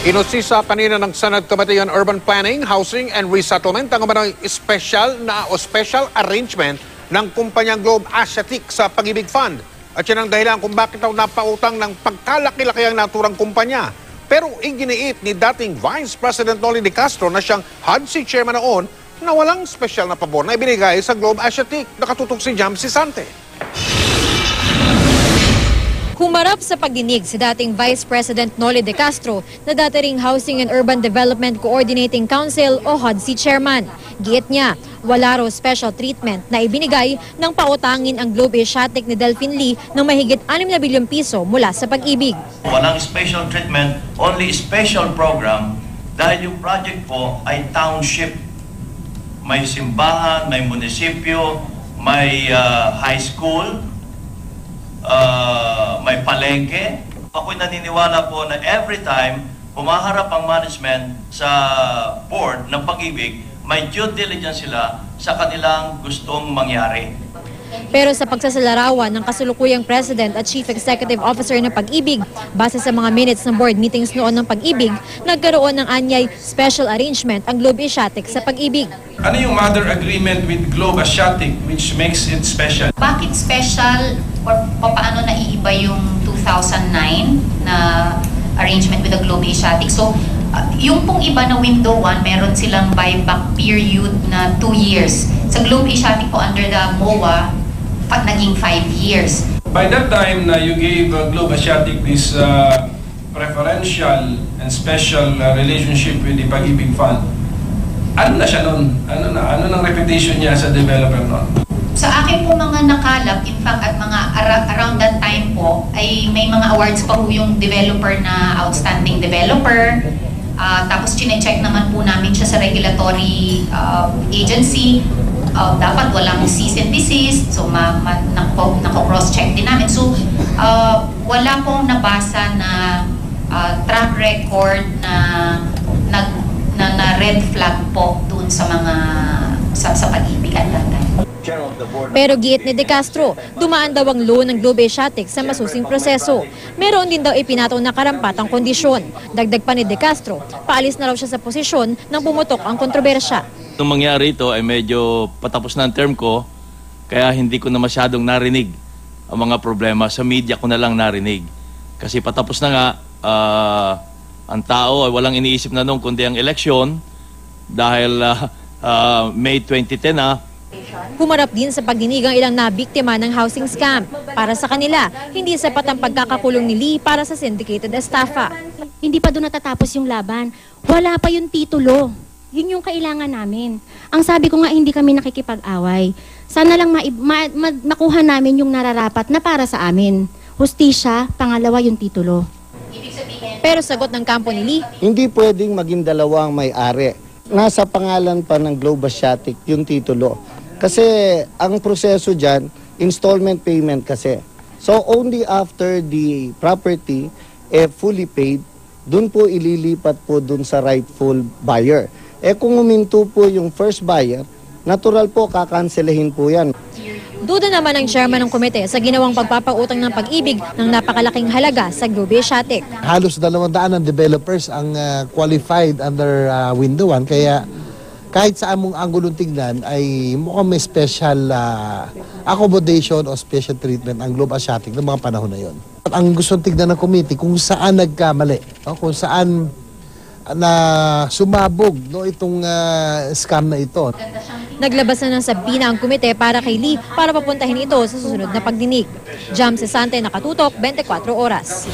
Inusisa kanina ng Senate Committee on Urban Planning, Housing and Resettlement ang umano'y special arrangement ng kumpanyang Globe Asiatic sa Pag-ibig Fund. At yan ang dahilan kung bakit daw napautang ng pagkalaki-laki ang naturang kumpanya. Pero iginiit ni dating Vice President Noli de Castro na siyang HODC chairman noon na walang special na pabor na ibinigay sa Globe Asiatic. Nakatutok si Jam Sisante. Humarap sa pagdinig si dating Vice President Noli de Castro na dati ring Housing and Urban Development Coordinating Council o HODC chairman. Giit niya, wala raw special treatment na ibinigay ng pautangin ang Globe Asiatic ni Delphine Lee ng mahigit 6 na bilyong piso mula sa Pag-ibig. Walang special treatment, only special program dahil yung project po ay township. May simbahan, may munisipyo, may high school, may palengke. Ako'y naniniwala po na every time humaharap ang management sa board ng Pag-ibig, may due diligence sila sa kanilang gustong mangyari. Pero sa pagsasalarawan ng kasulukuyang President at Chief Executive Officer ng Pag-ibig, base sa mga minutes ng board meetings noon ng Pag-ibig, nagkaroon ng anyay special arrangement ang Globe Asiatic sa Pag-ibig. Ano yung mother agreement with Globe Asiatic which makes it special? Bakit special or paano naiiba yung 2009 na arrangement with the Globe Asiatic? So, yung pong iba na window 1, meron silang buyback period na 2 years. Sa Globe Asiatic po under the MOA, naging 5 years. By that time na you gave Globe Asiatic this preferential and special relationship with the Pag-ibig Fund, ano na siya nun? Ano ng reputation niya sa developer nun? Sa akin po mga nakalap, in fact, at mga around that time po, ay may mga awards pa po yung developer na outstanding developer. Tapos chinecheck naman po namin siya sa regulatory agency. Dapat walang cease and desist, so nako-cross-check din namin. So, wala pong nabasa na track record na red flag po doon sa mga sa Pag-ibig at that time. Pero giit ni De Castro, dumaan daw ang loan ng Globe Asiatic sa masusing proseso. Meron din daw ipinataw na karampatang kondisyon. Dagdag pa ni De Castro, paalis na raw siya sa posisyon nang pumutok ang kontrobersya. Nung mangyari ito ay medyo patapos na ang term ko, kaya hindi ko na masyadong narinig ang mga problema. Sa media ko na lang narinig. Kasi patapos na nga, ang tao ay walang iniisip na nung kundi ang eleksyon dahil May 2010 na. Humarap din sa pagdinig ang ilang nabiktima ng housing scam. Para sa kanila, hindi sapat ang pagkakakulong ni Lee para sa syndicated estafa. Hindi pa doon natatapos yung laban. Wala pa yung titulo. Yun yung kailangan namin. Ang sabi ko nga, hindi kami nakikipag-away. Sana lang makuha namin yung nararapat na para sa amin. Hustisya, pangalawa yung titulo. Pero sagot ng kampo ni Lee, hindi pwedeng maging dalawang may-ari. Nasa pangalan pa ng Globe Asiatic yung titulo. Kasi ang proseso dyan, installment payment kasi. So only after the property fully paid, dun po ililipat po dun sa rightful buyer. Kung uminto po yung first buyer, natural po kakanselahin po yan. duda naman ang chairman ng komite sa ginawang pagpapautang ng Pag-ibig ng napakalaking halaga sa Globe Asiatic. Halos 200 ng developers ang qualified under window 1, kaya kahit sa among anggulong tignan ay mukhang may special accommodation o special treatment ang Globe Asiatic ng mga panahon na yon. At ang gustong tignan ng committee kung saan nagkamali, kung saan na sumabog itong scam na ito. Naglabas na ng sabina ang komite para kay Lee para papuntahin ito sa susunod na pagdinig. Jam Sisante, nakatutok, 24 oras.